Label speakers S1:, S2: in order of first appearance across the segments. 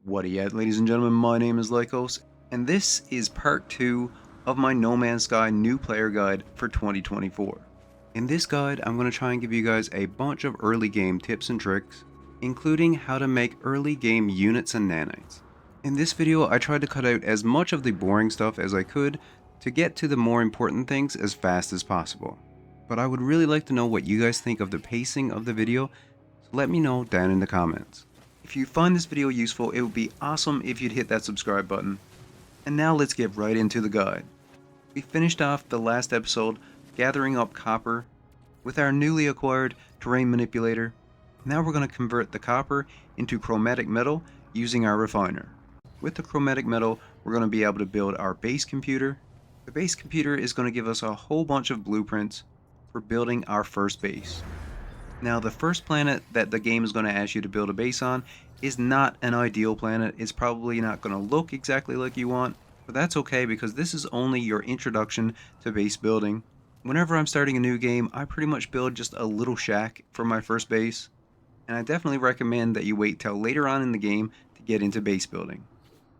S1: What yet, ladies and gentlemen, my name is Lycos, and this is part 2 of my No Man's Sky new player guide for 2024. In this guide, I'm going to try and give you guys a bunch of early game tips and tricks, including how to make early game units and nanites. In this video, I tried to cut out as much of the boring stuff as I could to get to the more important things as fast as possible. But I would really like to know what you guys think of the pacing of the video, so let me know down in the comments. If you find this video useful, it would be awesome if you'd hit that subscribe button. And now let's get right into the guide. We finished off the last episode gathering up copper with our newly acquired terrain manipulator. Now we're going to convert the copper into chromatic metal using our refiner. With the chromatic metal, we're going to be able to build our base computer. The base computer is going to give us a whole bunch of blueprints for building our first base. Now, the first planet that the game is going to ask you to build a base on is not an ideal planet. It's probably not going to look exactly like you want, but that's okay because this is only your introduction to base building. Whenever I'm starting a new game, I pretty much build just a little shack for my first base, and I definitely recommend that you wait till later on in the game to get into base building.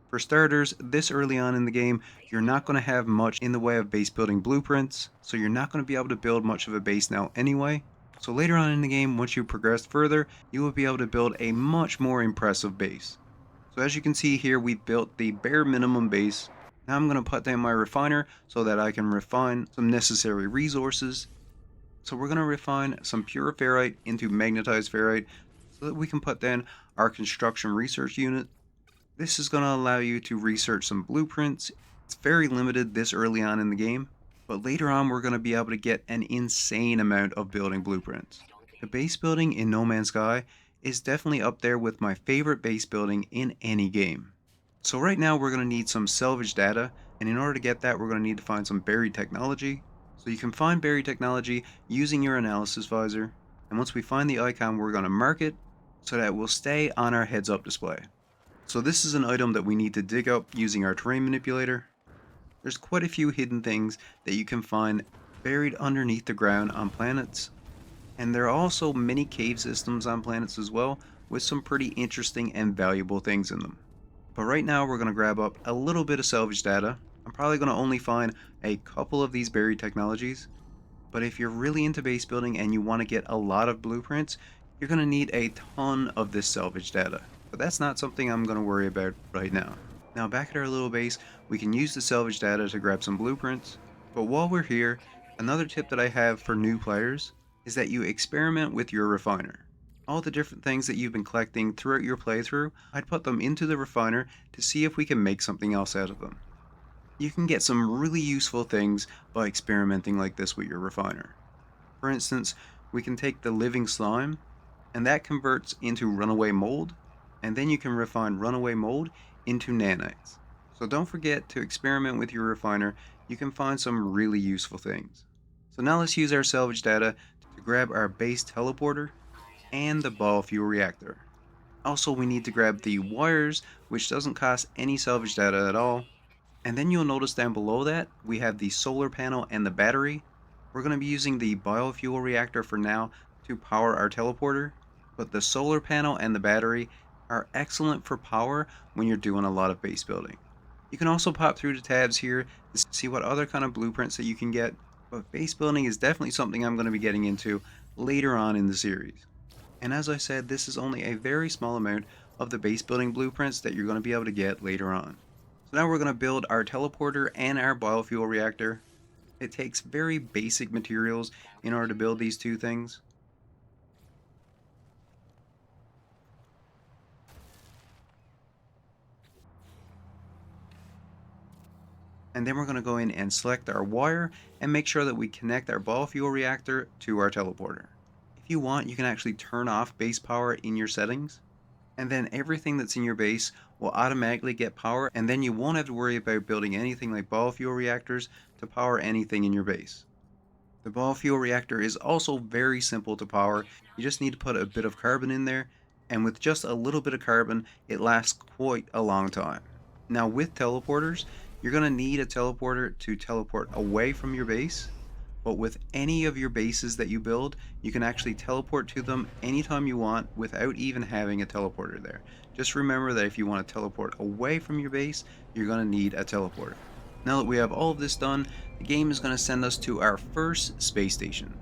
S1: For starters, this early on in the game, you're not going to have much in the way of base building blueprints, so you're not going to be able to build much of a base now anyway. So later on in the game, once you progress further, you will be able to build a much more impressive base. So as you can see here, we've built the bare minimum base. Now I'm going to put down my refiner so that I can refine some necessary resources. So we're going to refine some pure ferrite into magnetized ferrite so that we can put down our construction research unit. This is going to allow you to research some blueprints. It's very limited this early on in the game, but later on we're going to be able to get an insane amount of building blueprints. The base building in No Man's Sky is definitely up there with my favorite base building in any game. So right now we're going to need some salvage data, and in order to get that we're going to need to find some buried technology. So you can find buried technology using your analysis visor, and once we find the icon we're going to mark it so that it will stay on our heads up display. So this is an item that we need to dig up using our terrain manipulator. There's quite a few hidden things that you can find buried underneath the ground on planets, and there are also many cave systems on planets as well with some pretty interesting and valuable things in them. But right now we're going to grab up a little bit of salvage data. I'm probably going to only find a couple of these buried technologies, but if you're really into base building and you want to get a lot of blueprints, you're going to need a ton of this salvage data. But that's not something I'm going to worry about right now. Now back at our little base, we can use the salvage data to grab some blueprints, but while we're here, another tip that I have for new players is that you experiment with your refiner. All the different things that you've been collecting throughout your playthrough, I'd put them into the refiner to see if we can make something else out of them. You can get some really useful things by experimenting like this with your refiner. For instance, we can take the living slime, and that converts into runaway mold, and then you can refine runaway mold into nanites. So don't forget to experiment with your refiner. You can find some really useful things. So now let's use our salvage data to grab our base teleporter and the biofuel reactor. Also, we need to grab the wires, which doesn't cost any salvage data at all. And then you'll notice down below that we have the solar panel and the battery. We're going to be using the biofuel reactor for now to power our teleporter, but the solar panel and the battery are excellent for power when you're doing a lot of base building. You can also pop through the tabs here to see what other kind of blueprints that you can get, but base building is definitely something I'm going to be getting into later on in the series. And as I said, this is only a very small amount of the base building blueprints that you're going to be able to get later on. So now we're going to build our teleporter and our biofuel reactor. It takes very basic materials in order to build these two things. And then we're going to go in and select our wire and make sure that we connect our biofuel reactor to our teleporter. If you want, you can actually turn off base power in your settings, and then everything that's in your base will automatically get power, and then you won't have to worry about building anything like biofuel reactors to power anything in your base. The biofuel reactor is also very simple to power. You just need to put a bit of carbon in there, and with just a little bit of carbon, it lasts quite a long time. Now with teleporters, you're going to need a teleporter to teleport away from your base, but with any of your bases that you build, you can actually teleport to them anytime you want without even having a teleporter there. Just remember that if you want to teleport away from your base, you're going to need a teleporter. Now that we have all of this done, the game is going to send us to our first space station.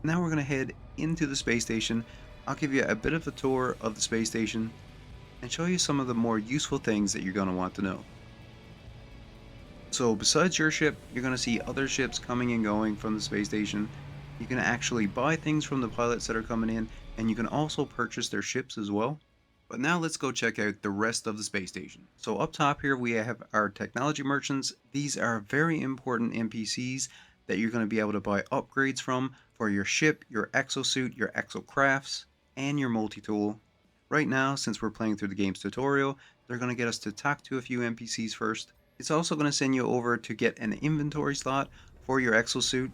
S1: Now we're going to head into the space station. I'll give you a bit of a tour of the space station and show you some of the more useful things that you're going to want to know. So besides your ship, you're going to see other ships coming and going from the space station. You can actually buy things from the pilots that are coming in, and you can also purchase their ships as well. But now let's go check out the rest of the space station. So up top here we have our technology merchants. These are very important NPCs that you're going to be able to buy upgrades from for your ship, your exosuit, your exocrafts, and your multi-tool. Right now, since we're playing through the game's tutorial, they're going to get us to talk to a few NPCs first. It's also going to send you over to get an inventory slot for your exosuit.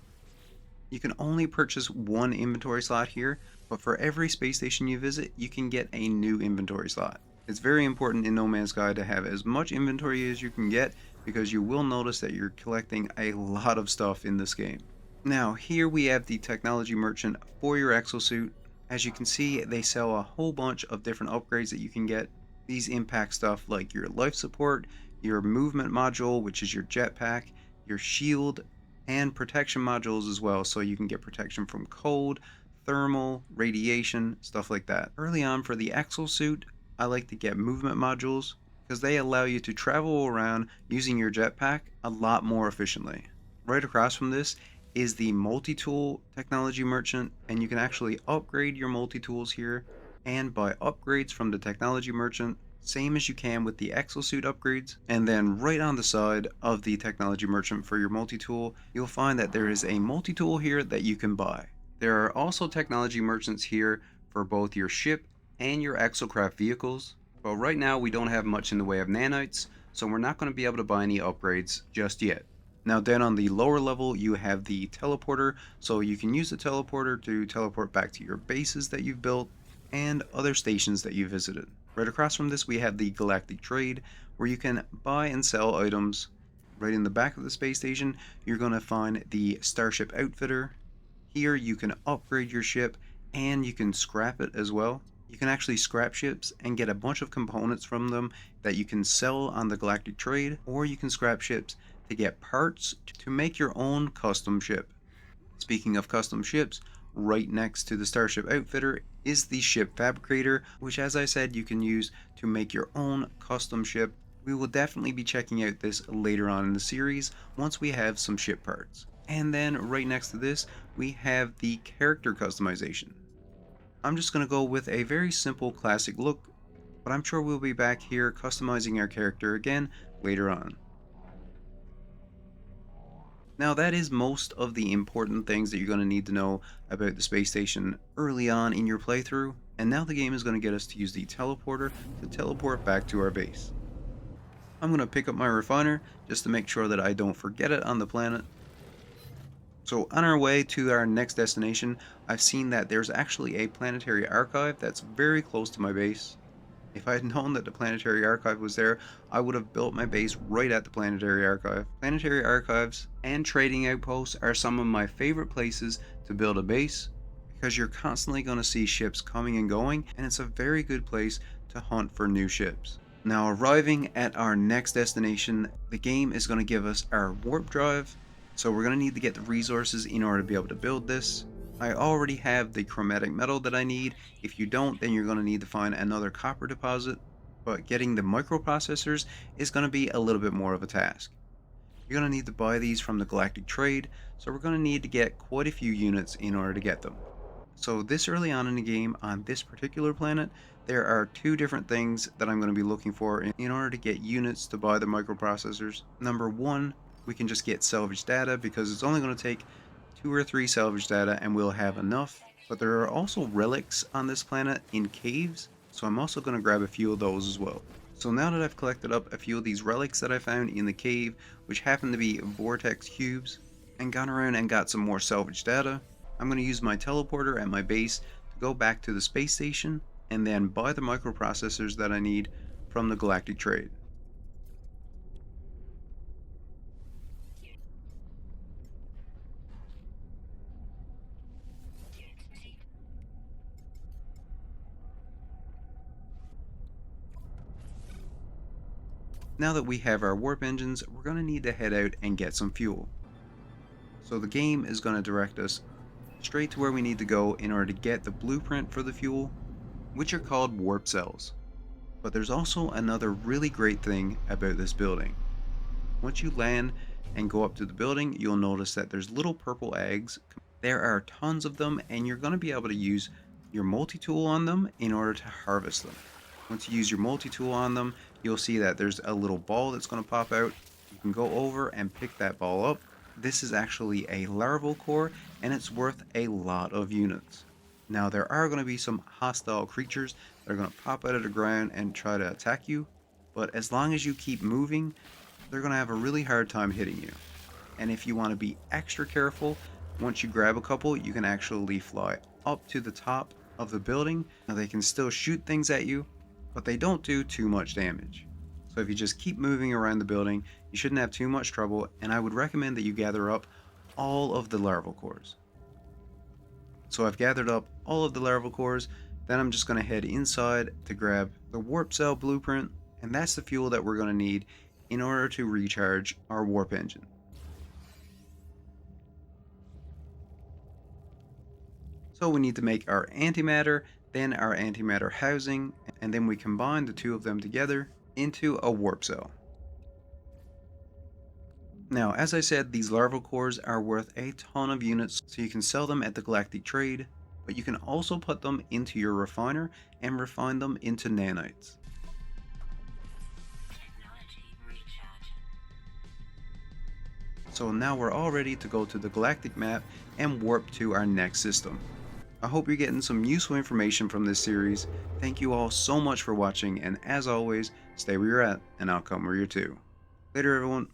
S1: You can only purchase one inventory slot here, but for every space station you visit, you can get a new inventory slot. It's very important in No Man's Sky to have as much inventory as you can get because you will notice that you're collecting a lot of stuff in this game. Now, here we have the technology merchant for your exosuit. As you can see, they sell a whole bunch of different upgrades that you can get. These impact stuff like your life support, your movement module, which is your jetpack, your shield, and protection modules as well, so you can get protection from cold, thermal, radiation, stuff like that. Early on for the exosuit, I like to get movement modules because they allow you to travel around using your jetpack a lot more efficiently. Right across from this is the multi-tool technology merchant, and you can actually upgrade your multi-tools here and buy upgrades from the technology merchant, same as you can with the exosuit upgrades. And then right on the side of the technology merchant for your multi-tool, you'll find that there is a multi-tool here that you can buy. There are also technology merchants here for both your ship and your exocraft vehicles, but right now we don't have much in the way of nanites, so we're not going to be able to buy any upgrades just yet. Now down on the lower level you have the teleporter, so you can use the teleporter to teleport back to your bases that you've built and other stations that you visited. Right across from this we have the galactic trade, where you can buy and sell items. Right in the back of the space station you're going to find the starship outfitter. Here you can upgrade your ship and you can scrap it as well. You can actually scrap ships and get a bunch of components from them that you can sell on the galactic trade, or you can scrap ships to get parts to make your own custom ship. Speaking of custom ships, right next to the Starship Outfitter is the Ship Fabricator, which as I said you can use to make your own custom ship. We will definitely be checking out this later on in the series once we have some ship parts. And then right next to this we have the character customization. I'm just going to go with a very simple classic look, but I'm sure we'll be back here customizing our character again later on. Now that is most of the important things that you're going to need to know about the space station early on in your playthrough, and now the game is going to get us to use the teleporter to teleport back to our base. I'm going to pick up my refiner just to make sure that I don't forget it on the planet. So on our way to our next destination, I've seen that there's actually a planetary archive that's very close to my base. If I had known that the planetary archive was there, I would have built my base right at the planetary archive. Planetary archives and trading outposts are some of my favorite places to build a base because you're constantly going to see ships coming and going, and it's a very good place to hunt for new ships. Now arriving at our next destination, the game is going to give us our warp drive, so we're going to need to get the resources in order to be able to build this. I already have the chromatic metal that I need. If you don't, then you're going to need to find another copper deposit, but getting the microprocessors is going to be a little bit more of a task. You're going to need to buy these from the galactic trade, so we're going to need to get quite a few units in order to get them. So this early on in the game on this particular planet, there are two different things that I'm going to be looking for in order to get units to buy the microprocessors. Number one, we can just get salvage data because it's only going to take 2 or 3 salvage data and we'll have enough. But there are also relics on this planet in caves, so I'm also going to grab a few of those as well. So now that I've collected up a few of these relics that I found in the cave, which happen to be vortex cubes, and gone around and got some more salvage data, I'm going to use my teleporter at my base to go back to the space station and then buy the microprocessors that I need from the galactic trade. Now that we have our warp engines, we're going to need to head out and get some fuel. So the game is going to direct us straight to where we need to go in order to get the blueprint for the fuel, which are called warp cells. But there's also another really great thing about this building. Once you land and go up to the building, you'll notice that there's little purple eggs. There are tons of them, and you're going to be able to use your multi-tool on them in order to harvest them. Once you use your multi-tool on them, you'll see that there's a little ball that's going to pop out. You can go over and pick that ball up. This is actually a larval core, and it's worth a lot of units. Now there are going to be some hostile creatures that are going to pop out of the ground and try to attack you, but as long as you keep moving, they're going to have a really hard time hitting you. And if you want to be extra careful, once you grab a couple, you can actually fly up to the top of the building. Now they can still shoot things at you, but they don't do too much damage. So if you just keep moving around the building, you shouldn't have too much trouble, and I would recommend that you gather up all of the larval cores. So I've gathered up all of the larval cores, then I'm just going to head inside to grab the warp cell blueprint, and that's the fuel that we're going to need in order to recharge our warp engine. So we need to make our antimatter, then our antimatter housing, and then we combine the two of them together into a warp cell. Now, as I said, these larval cores are worth a ton of units, so you can sell them at the galactic trade, but you can also put them into your refiner and refine them into nanites. So now we're all ready to go to the galactic map and warp to our next system. I hope you're getting some useful information from this series. Thank you all so much for watching, and as always, stay where you're at and I'll come where you're to. Later everyone.